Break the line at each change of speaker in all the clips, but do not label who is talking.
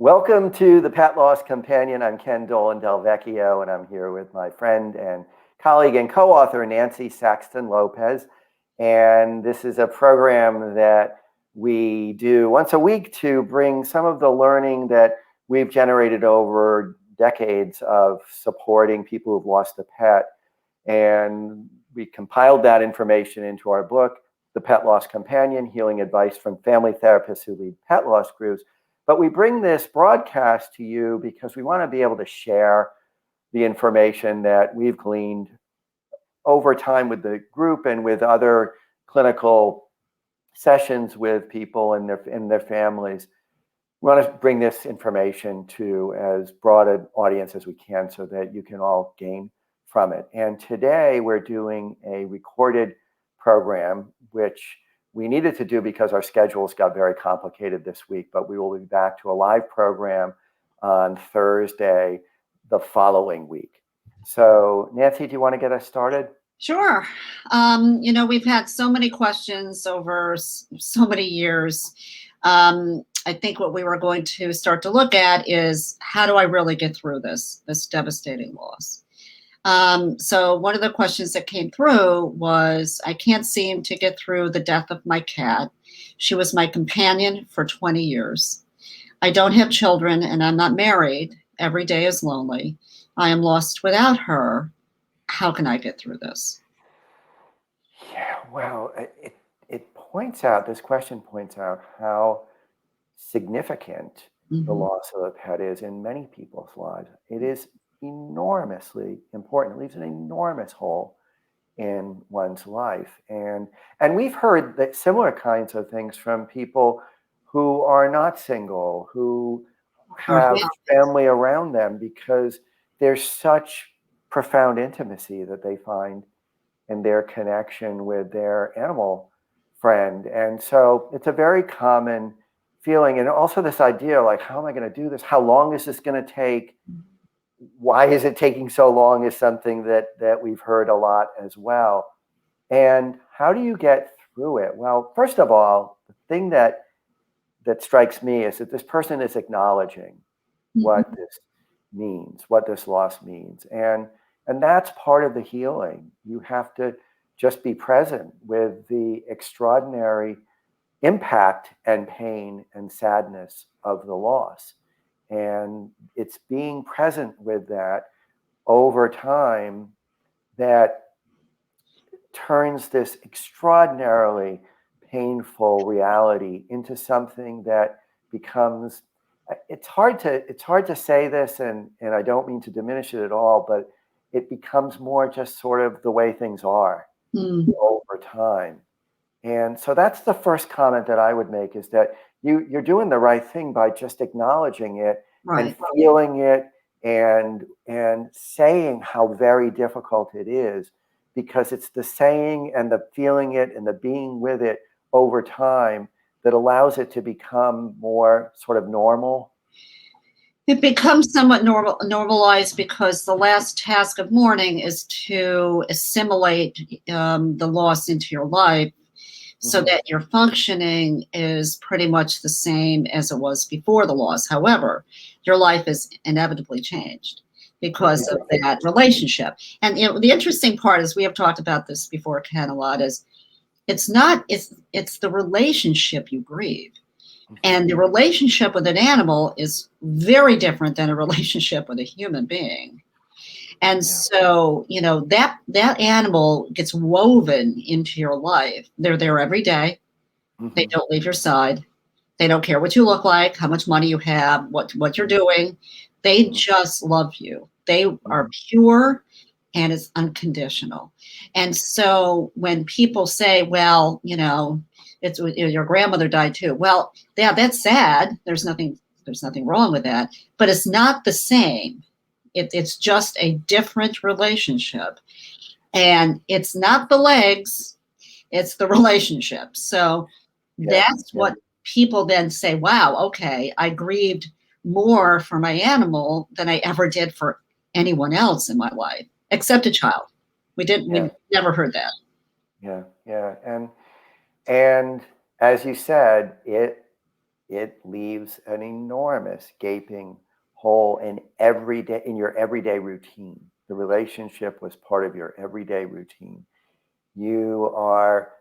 Welcome to the Pet Loss Companion. I'm Ken Dolan-Del Vecchio, and I'm here with my friend and colleague and co-author, Nancy Saxton-Lopez. And this is a program that we do once a week to bring some of the learning that we've generated over decades of supporting people who've lost a pet. And we compiled that information into our book, The Pet Loss Companion, Healing Advice from Family Therapists Who Lead Pet Loss Groups. But we bring this broadcast to you because we want to be able to share the information that we've gleaned over time with the group and with other clinical sessions with people and their families. We want to bring this information to as broad an audience as we can so that you can all gain from it. And today we're doing a recorded program, which we needed to do because our schedules got very complicated this week, but we will be back to a live program on Thursday the following week. So Nancy, do you want to get us started?
Sure. We've had so many questions over so many years. I think what we were going to start to look at is, how do I really get through this devastating loss? So one of the questions that came through was, I can't seem to get through the death of my cat. She was my companion for 20 years. I don't have children and I'm not married. Every day is lonely. I am lost without her. How can I get through this?
Yeah, well, this question points out how significant the loss of a pet is in many people's lives. It is enormously important. It leaves an enormous hole in one's life. And we've heard that similar kinds of things from people who are not single, who have family around them, because there's such profound intimacy that they find in their connection with their animal friend. And so it's a very common feeling. And also this idea, like, how am I going to do this? How long is this going to take? Why is it taking so long is something that we've heard a lot as well. And how do you get through it? Well, first of all, the thing that strikes me is that this person is acknowledging what this means, what this loss means. And that's part of the healing. You have to just be present with the extraordinary impact and pain and sadness of the loss. And it's being present with that over time that turns this extraordinarily painful reality into something that becomes, it's hard to say this, and I don't mean to diminish it at all, but it becomes more just sort of the way things are over time. And so that's the first comment that I would make, is that you're doing the right thing by just acknowledging it and feeling it and saying how very difficult it is, because it's the saying and the feeling it and the being with it over time that allows it to become more sort of normal.
It becomes somewhat normalized, because the last task of mourning is to assimilate the loss into your life, so that your functioning is pretty much the same as it was before the loss. However, your life is inevitably changed because of that relationship. And the interesting part is, we have talked about this before, Ken, a lot, is it's the relationship you grieve. And the relationship with an animal is very different than a relationship with a human being. And so, that animal gets woven into your life. They're there every day. They don't leave your side. They don't care what you look like, how much money you have, what you're doing. They just love you. They are pure, and it's unconditional. And so when people say, well, it's your grandmother died too. Well, yeah, that's sad. There's nothing wrong with that, but it's not the same. It's just a different relationship, and it's not the legs, it's the relationship. So that's what people then say, wow, okay, I grieved more for my animal than I ever did for anyone else in my life, except a child. We never heard that.
Yeah. And as you said, it it leaves an enormous gaping hole in your everyday routine. The relationship was part of your everyday routine. You're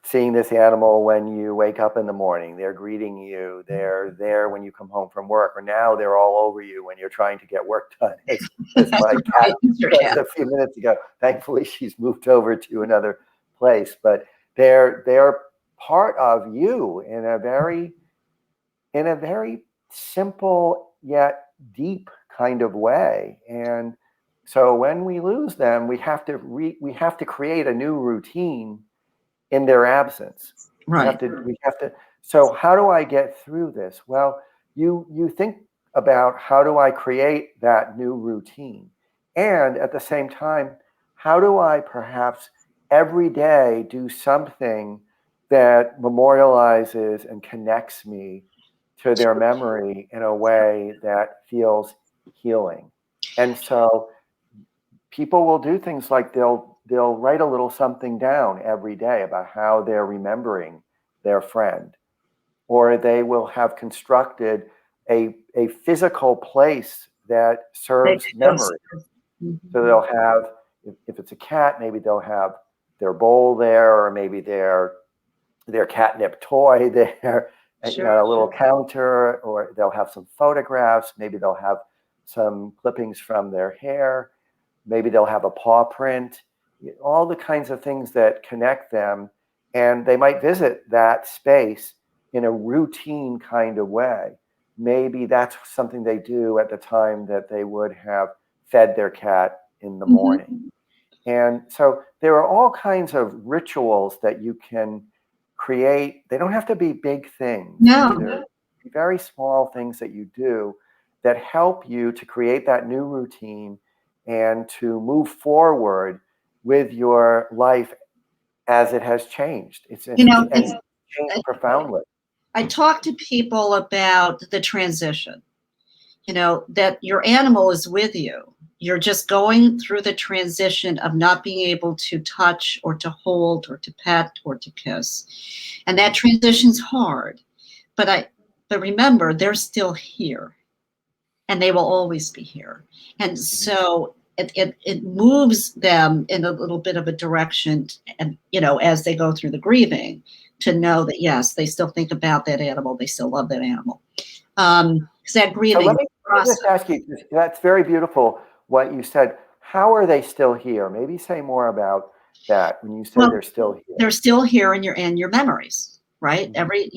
seeing this animal when you wake up in the morning. They're greeting you. They're there when you come home from work, or now they're all over you when you're trying to get work done. As my cat said a few minutes ago. Thankfully, she's moved over to another place, but they're part of you in a very simple yet deep kind of way. And so when we lose them, we have to create a new routine in their absence.
Right.
We have to. So how do I get through this? Well, you think about, how do I create that new routine? And at the same time, how do I perhaps every day do something that memorializes and connects me to their memory in a way that feels healing? And so people will do things like they'll write a little something down every day about how they're remembering their friend, or they will have constructed a physical place that serves memory. So they'll have, if it's a cat, maybe they'll have their bowl there, or maybe their catnip toy there, a little counter, or they'll have some photographs. Maybe they'll have some clippings from their hair. Maybe they'll have a paw print, all the kinds of things that connect them. And they might visit that space in a routine kind of way. Maybe that's something they do at the time that they would have fed their cat in the morning. And so there are all kinds of rituals that you can create. They don't have to be big things.
No.
They're very small things that you do that help you to create that new routine and to move forward with your life as it has changed. It's changed profoundly.
I talk to people about the transition, that your animal is with you. You're just going through the transition of not being able to touch or to hold or to pet or to kiss. And that transition's hard. But remember, they're still here, and they will always be here. And so it moves them in a little bit of a direction, and as they go through the grieving, to know that yes, they still think about that animal, they still love that animal. Because that grieving.
So let me just ask you, that's very beautiful what you said. How are they still here? Maybe say more about that when you say they're still here.
They're still here in your memories. Right. Every,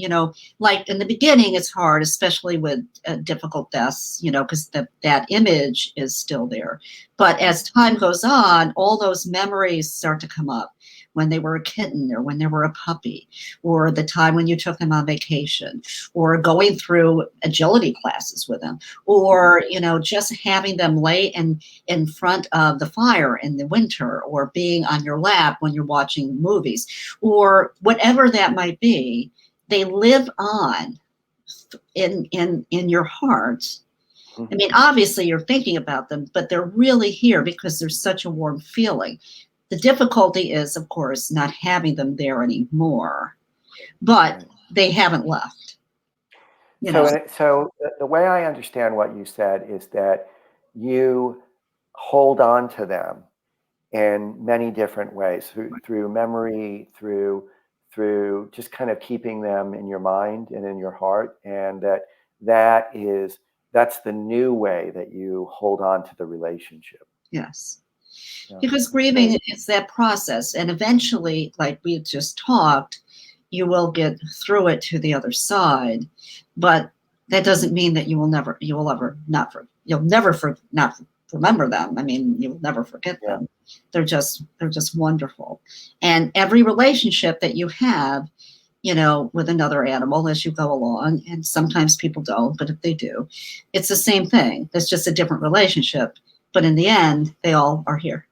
like in the beginning, it's hard, especially with difficult deaths, because that image is still there. But as time goes on, all those memories start to come up when they were a kitten, or when they were a puppy, or the time when you took them on vacation, or going through agility classes with them, or, just having them lay in front of the fire in the winter, or being on your lap when you're watching movies, or whatever that might be. They live on in your heart. I mean, obviously you're thinking about them, but they're really here because there's such a warm feeling. The difficulty is, of course, not having them there anymore, but they haven't left.
So the way I understand what you said is that you hold on to them in many different ways, through memory, through just kind of keeping them in your mind and in your heart, and that's the new way that you hold on to the relationship.
Yes. Because grieving is that process, and eventually, like we just talked, you will get through it to the other side. But that doesn't mean that you'll never not remember them. I mean, you'll never forget them. They're just wonderful. And every relationship that you have, with another animal as you go along, and sometimes people don't, but if they do, it's the same thing. It's just a different relationship. But in the end, they all are here.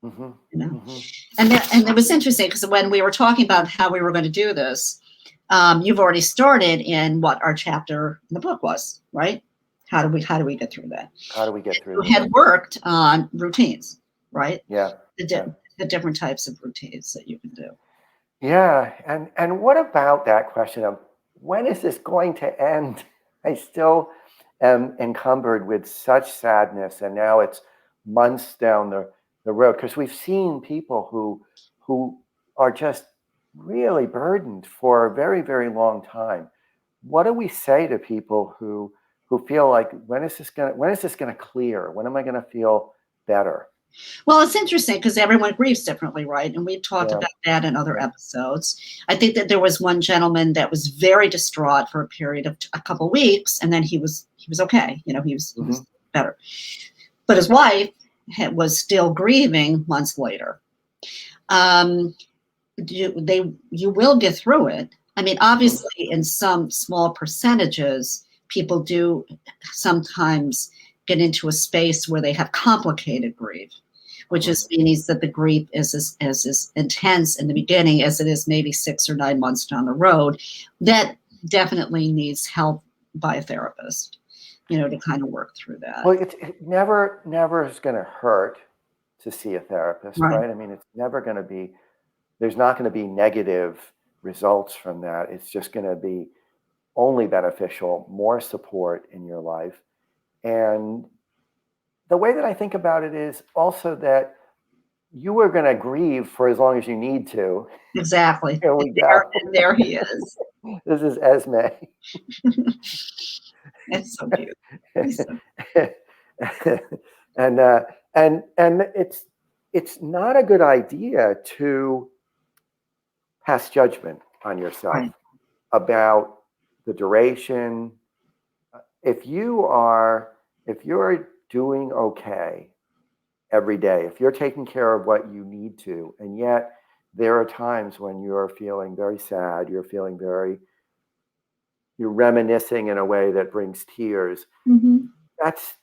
And it was interesting because when we were talking about how we were going to do this, you've already started in what our chapter in the book was, right? How do we get through that?
How do we get through?
You had worked on routines, right?
Yeah.
The different types of routines that you can do.
Yeah, and what about that question of when is this going to end? I still am encumbered with such sadness, and now it's months down the road, because we've seen people who are just really burdened for a very, very long time. What do we say to people who feel like, when is this gonna clear? When am I gonna feel better?
Well, it's interesting because everyone grieves differently, right? And we've talked
Yeah.
about that in other
Yeah.
episodes. I think that there was one gentleman that was very distraught for a period of a couple weeks, and then he was okay. He was better. But his wife was still grieving months later. You will get through it. I mean, obviously, in some small percentages, people do sometimes get into a space where they have complicated grief, which means that the grief is as intense in the beginning as it is maybe 6 or 9 months down the road. That definitely needs help by a therapist, to kind of work through that.
Well, it never is going to hurt to see a therapist, right? I mean, it's never going to be, there's not going to be negative results from that. It's just going to be only beneficial, more support in your life. And the way that I think about it is also that you are going to grieve for as long as you need to.
Exactly.
Here we go.
And there he is.
This is Esme.
It's so cute.
And it's not a good idea to pass judgment on yourself about the duration. If you're doing okay every day, if you're taking care of what you need to, and yet there are times when you're feeling very sad, you're reminiscing in a way that brings tears. That's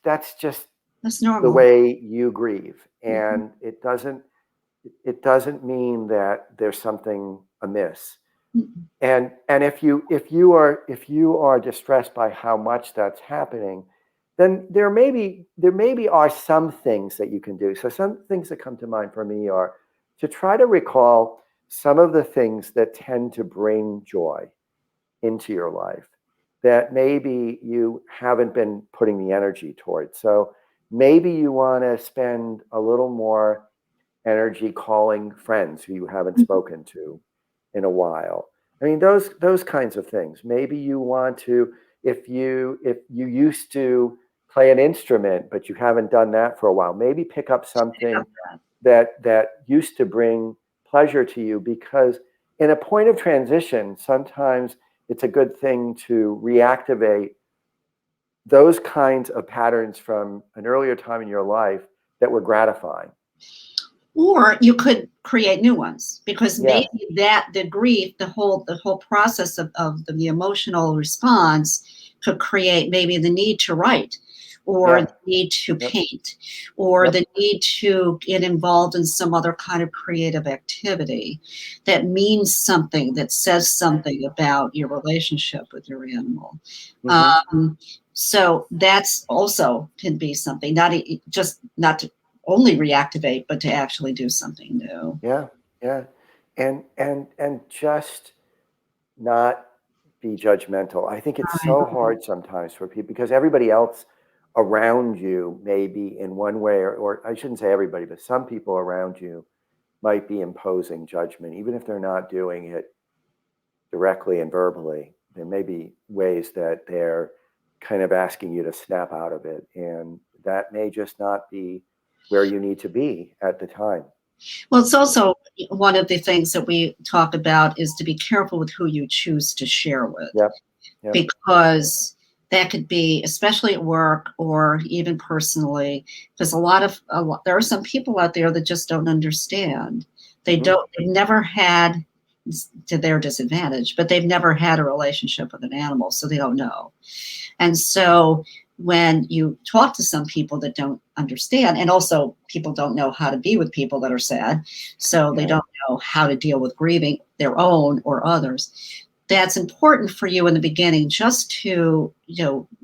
normal.
The way you grieve, and it doesn't mean that there's something amiss. And if you are distressed by how much that's happening, then there maybe are some things that you can do. So some things that come to mind for me are to try to recall some of the things that tend to bring joy into your life that maybe you haven't been putting the energy towards. So maybe you want to spend a little more energy calling friends who you haven't spoken to in a while. I mean, those kinds of things. Maybe you want to, if you used to play an instrument, but you haven't done that for a while, maybe pick up something that used to bring pleasure to you, because in a point of transition, sometimes it's a good thing to reactivate those kinds of patterns from an earlier time in your life that were gratifying.
Or you could create new ones, because maybe the grief, the whole process of the emotional response could create maybe the need to write, or the need to paint, or the need to get involved in some other kind of creative activity that means something, that says something about your relationship with your animal. So that's also can be something, not to only reactivate, but to actually do something new.
And just not be judgmental. I think it's so hard sometimes for people, because everybody else around you may be in one way, or I shouldn't say everybody, but some people around you might be imposing judgment, even if they're not doing it directly and verbally. There may be ways that they're kind of asking you to snap out of it, and that may just not be where you need to be at the time.
Well, it's also one of the things that we talk about is to be careful with who you choose to share with. Because that could be, especially at work or even personally, because there are some people out there that just don't understand. They've never had, to their disadvantage, but they've never had a relationship with an animal, so they don't know. And so when you talk to some people that don't understand, and also people don't know how to be with people that are sad, so they don't know how to deal with grieving their own or others, that's important for you in the beginning, just to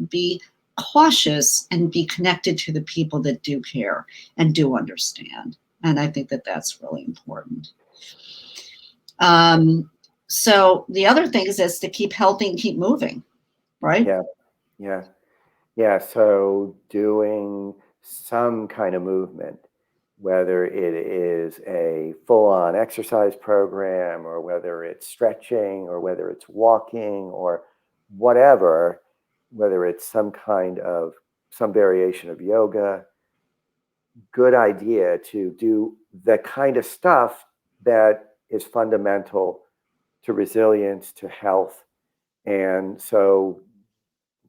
be cautious and be connected to the people that do care and do understand. And I think that that's really important. So the other thing is to keep healthy and keep moving, right?
Yeah, yeah, yeah. So doing some kind of movement, whether it is a full-on exercise program or whether it's stretching or whether it's walking or whatever, whether it's some variation of yoga, good idea to do the kind of stuff that is fundamental to resilience, to health. And so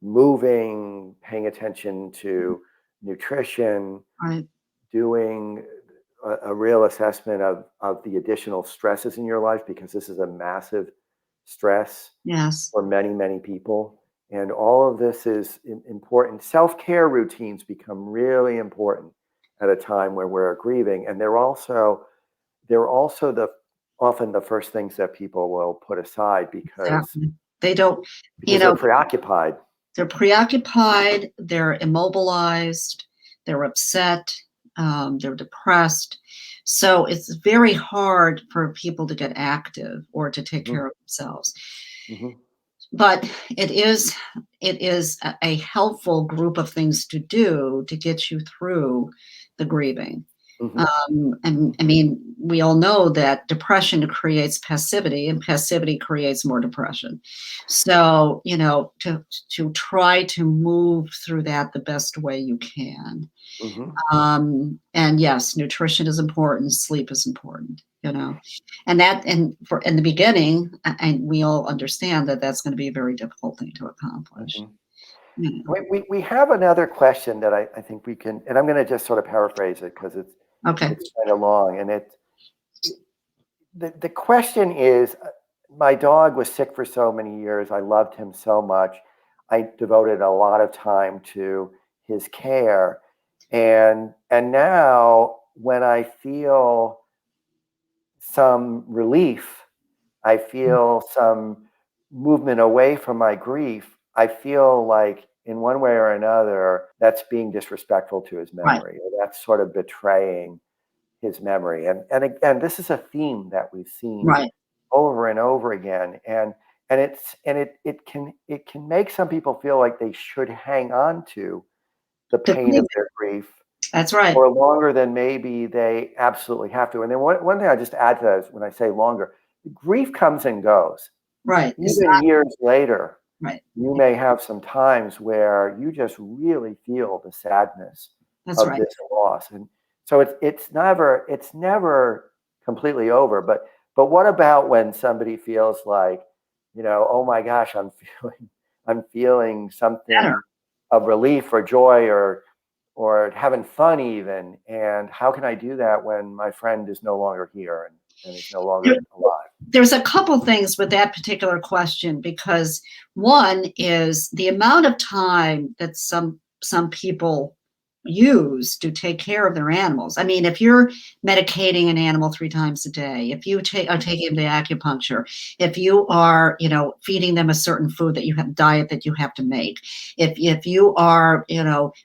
moving, paying attention to nutrition,
Right.
doing a real assessment of the additional stresses in your life, because this is a massive stress
Yes.
for many, many people. And all of this is important. Self-care routines become really important at a time where we're grieving. And they're also often the first things that people will put aside because
Exactly. They don't, you
they're
know,
preoccupied.
they're preoccupied, they're immobilized, they're upset, they're depressed. So it's very hard for people to get active or to take
Mhm,
care of themselves.
mhm,
But it is a helpful group of things to do to get you through the grieving.
mhm,
And I mean, we all know that depression creates passivity, and passivity creates more depression. So, to try to move through that the best way you can.
mhm,
And yes, nutrition is important, sleep is important, and for in the beginning, and we all understand that that's going to be a very difficult thing to accomplish.
mhm.
You
We have another question that I think we can, and I'm going to just sort of paraphrase it because
Okay.
it's kind of long, and the question is, my dog was sick for so many years. I loved him so much. I devoted a lot of time to his care, and now when I feel some relief, I feel some movement away from my grief, I feel like in one way or another, that's being disrespectful to his
Right.
memory, or that's sort of betraying his memory. And again, this is a theme that we've seen
Right.
over and over again. And it can make some people feel like they should hang on to the
The
pain of
grieving.
their grief
That's right.
for longer than maybe they absolutely have to. And then one thing I just add to that is when I say longer, grief comes and goes.
Right. It's
Even
not
years later,
right.
you may have some times where you just really feel the sadness
That's
of
right.
this loss. And so it's never completely over. But what about when somebody feels like, oh my gosh, I'm feeling
Better.
something of relief or joy or having fun even. And how can I do that when my friend is no longer here and is no
There,
longer alive?
there's a couple things with that particular question, because one is the amount of time that some people use to take care of their animals. I mean, if you're medicating an animal 3 times a day, if you are taking them to acupuncture, if you are, feeding them a certain food that you have diet that you have to make, if you are,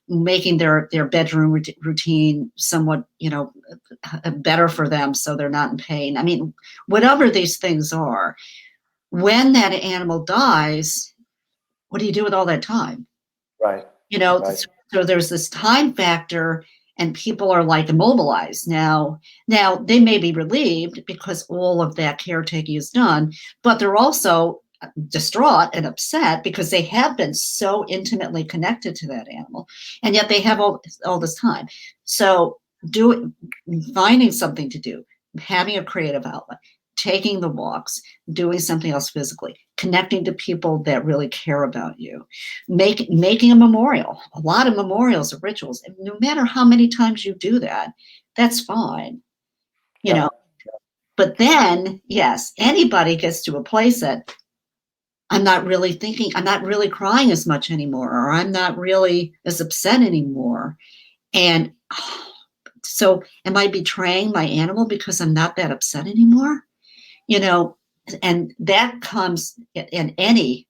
making their bedroom routine somewhat, better for them so they're not in pain. I mean, whatever these things are, when that animal dies, what do you do with all that time?
Right. Right.
So there's this time factor, and people are like immobilized now. Now they may be relieved because all of that caretaking is done, but they're also distraught and upset because they have been so intimately connected to that animal, and yet they have all this time. So finding something to do, having a creative outlet, taking the walks, doing something else physically, connecting to people that really care about you, making a memorial, a lot of memorials of rituals. And no matter how many times you do that, that's fine, you
Yeah.
know. But then, yes, anybody gets to a place that I'm not really thinking, I'm not really crying as much anymore, or I'm not really as upset anymore. And so am I betraying my animal because I'm not that upset anymore? You know, and that comes in any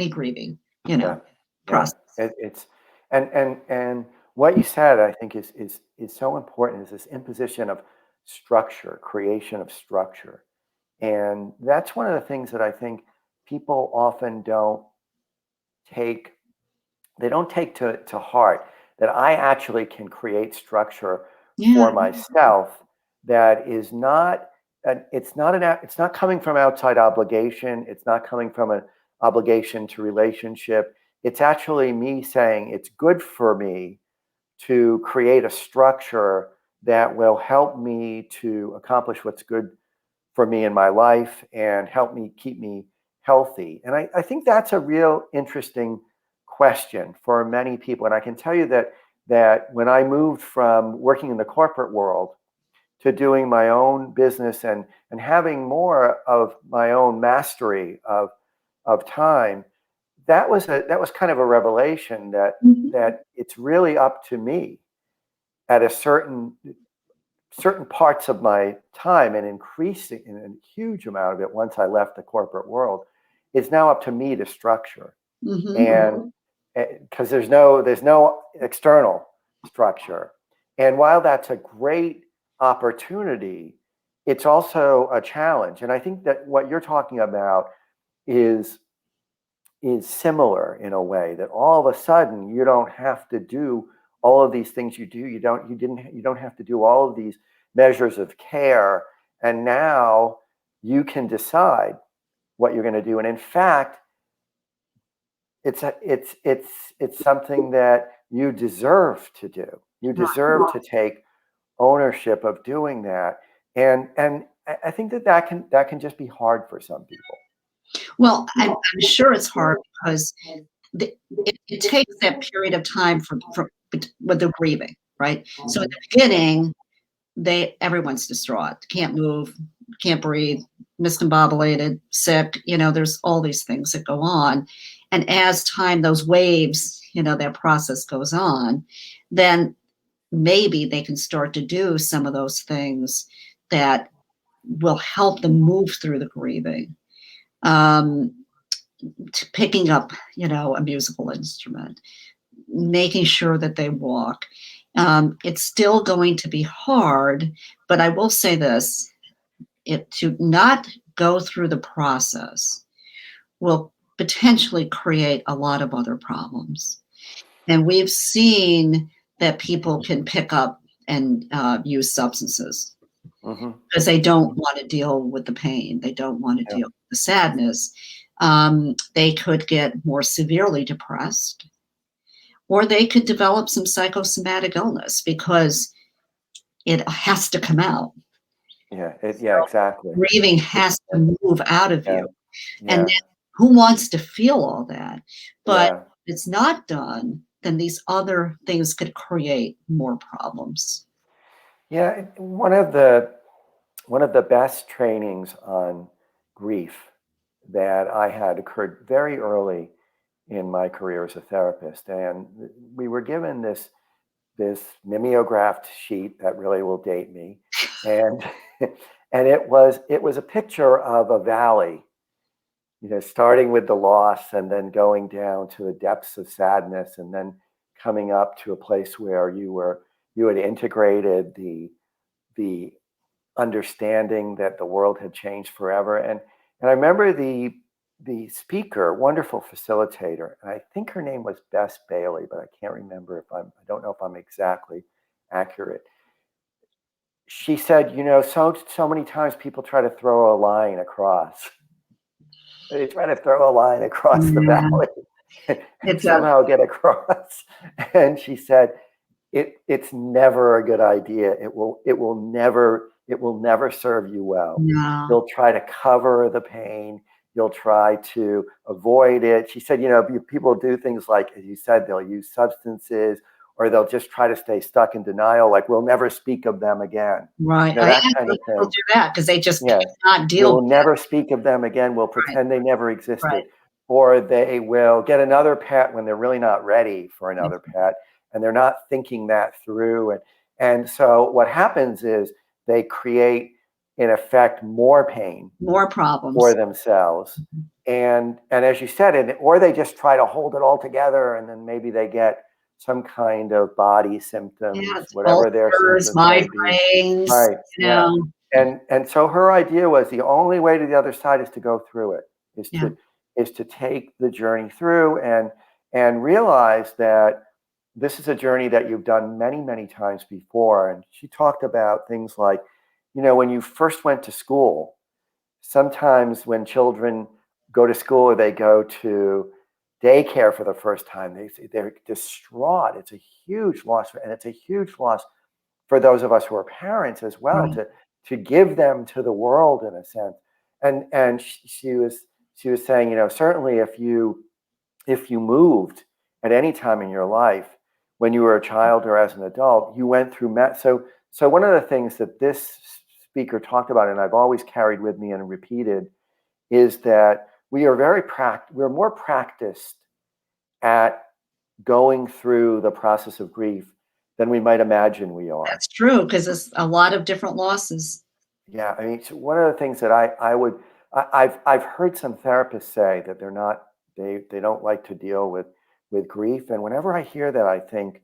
grieving,
Yeah. Yeah.
process.
It's and what you said, I think is so important, is this imposition of structure, creation of structure. And that's one of the things that I think people often don't take, they don't take to heart, that I actually can create structure
Yeah.
for myself that is not, it's not coming from outside obligation. It's not coming from an obligation to relationship. It's actually me saying it's good for me to create a structure that will help me to accomplish what's good for me in my life and help me keep me healthy. And I think that's a real interesting question for many people. And I can tell you that when I moved from working in the corporate world to doing my own business and having more of my own mastery of time, that was kind of a revelation that it's really up to me at a certain parts of my time, and increasing in a huge amount of it once I left the corporate world, it's now up to me to structure. And because there's no external structure. And while that's a great opportunity, it's also a challenge. And I think that what you're talking about is similar in a way, that all of a sudden you don't have to do all of these things you do. You don't have to do all of these measures of care. And now you can decide what you're going to do. And in fact, it's something that you deserve to do. You deserve to take ownership of doing that. And I think that can just be hard for some people.
Well, I'm sure it's hard because it takes that period of time with the grieving, right? So at the beginning, everyone's distraught, can't move, can't breathe, miscombobulated, sick. There's all these things that go on, and as time, those waves, that process goes on, then maybe they can start to do some of those things that will help them move through the grieving. Picking up, a musical instrument, making sure that they walk. It's still going to be hard, but I will say this, to not go through the process will potentially create a lot of other problems. And we've seen that people can pick up and use substances because they don't want to deal with the pain. They don't want to deal with the sadness. They could get more severely depressed, or they could develop some psychosomatic illness because it has to come out.
Yeah, exactly.
Grieving has to move out of you.
Yeah.
And then who wants to feel all that? But if it's not done, then these other things could create more problems.
Yeah, one of the best trainings on grief that I had occurred very early in my career as a therapist, and we were given this mimeographed sheet that really will date me, and and it was a picture of a valley, starting with the loss and then going down to the depths of sadness, and then coming up to a place where you had integrated the understanding that the world had changed forever. And I remember the speaker, wonderful facilitator, and I think her name was Bess Bailey, but I can't remember I don't know if I'm exactly accurate. She said, so many times people try to throw a line across. They try to throw a line across the valley and somehow get across. And she said, it's never a good idea. It will never serve you well.
No.
You'll try to cover the pain. You'll try to avoid it. She said, people do things like, as you said, they'll use substances, or they'll just try to stay stuck in denial, like we'll never speak of them again.
Right.
That kind of thing.
People do that because they just cannot deal with it.
We'll never speak of them again. We'll pretend they never existed.
Right.
Or they will get another pet when they're really not ready for another pet, and they're not thinking that through. And so what happens is they create, in effect, more pain,
more problems
for themselves. And as you said, or they just try to hold it all together, and then maybe they get some kind of body symptoms, whatever their symptoms
migraines,
right. And so her idea was the only way to the other side is to go through it,
Yeah.
is to take the journey through and realize that this is a journey that you've done many, many times before. And she talked about things like, when you first went to school, sometimes when children go to school or they go to daycare for the first time, they're distraught. It's a huge loss, and it's a huge loss for those of us who are parents as well,
Right.
to give them to the world in a sense. And she was saying, certainly if you moved at any time in your life when you were a child or as an adult, you went through so one of the things that this speaker talked about, and I've always carried with me and repeated, is that we're more practiced at going through the process of grief than we might imagine we are.
That's true, because it's a lot of different losses.
Yeah, I mean, so one of the things that I've heard some therapists say that they don't like to deal with grief, and whenever I hear that, I think,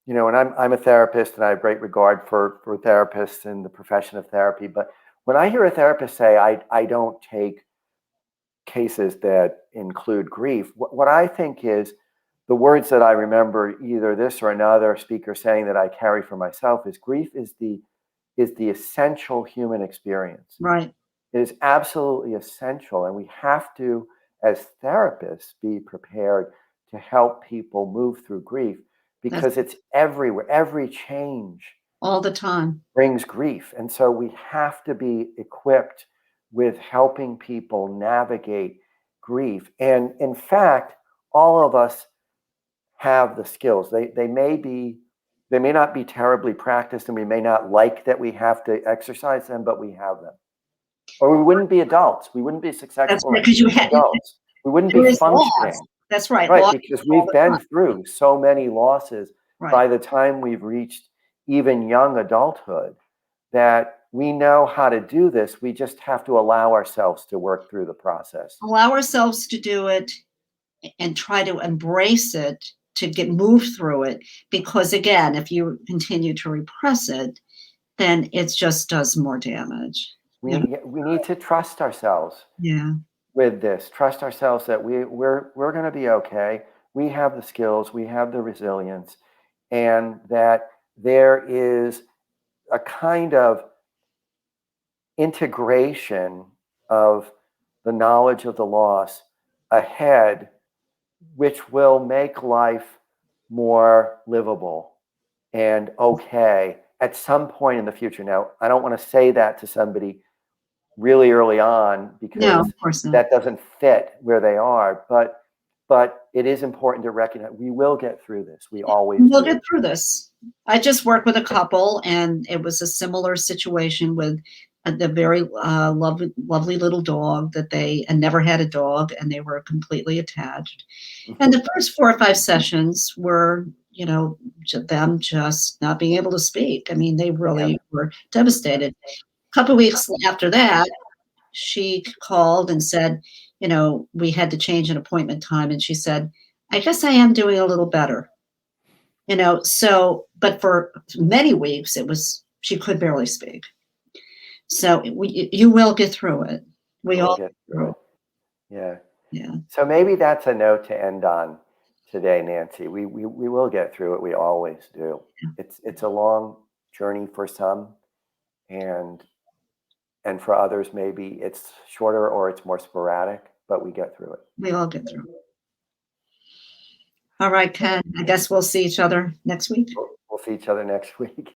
and I'm a therapist, and I have great regard for therapists and the profession of therapy, but when I hear a therapist say I don't take cases that include grief, what I think is the words that I remember, either this or another speaker saying that I carry for myself, is grief is the essential human experience.
Right.
It is absolutely essential, and we have to, as therapists, be prepared to help people move through grief, because it's everywhere. Every change
All the time
brings grief, and so we have to be equipped with helping people navigate grief. And in fact, all of us have the skills. They may not be terribly practiced, and we may not like that we have to exercise them, but we have them. Or we wouldn't be adults. We wouldn't be
That's
successful
because you had
adults. We wouldn't be
there is loss.
functioning.
That's right.
Right,
Loss
because
all
we've
the
been
time.
through so many losses by
Right.
the time we've reached even young adulthood, that we know how to do this. We just have to allow ourselves to work through the process.
Allow ourselves to do it and try to embrace it, to move through it, because again, if you continue to repress it, then it just does more damage.
We need to trust ourselves
Yeah.
with this. Trust ourselves that we're going to be okay. We have the skills, we have the resilience, and that there is a kind of integration of the knowledge of the loss ahead, which will make life more livable and okay at some point in the future. Now, I don't want to say that to somebody really early on,
No,
because
of course not.
that doesn't fit where they are. But it is important to recognize we will get through this. We always
We'll
do.
get through this. I just worked with a couple, and it was a similar situation with the very lovely little dog that they and never had a dog, and they were completely attached. And the first 4 or 5 sessions were, them just not being able to speak. I mean, they really were devastated. A couple of weeks after that, she called and said, we had to change an appointment time. And she said, I guess I am doing a little better. But for many weeks, she could barely speak. So you will get through it. We
We'll
all
get through it. Yeah.
Yeah.
So maybe that's a note to end on today, Nancy. We will get through it. We always do. It's a long journey for some, and for others, maybe it's shorter or it's more sporadic, but we get through it.
We all get through it. All right, Ken, I guess we'll see each other next week.
We'll see each other next week.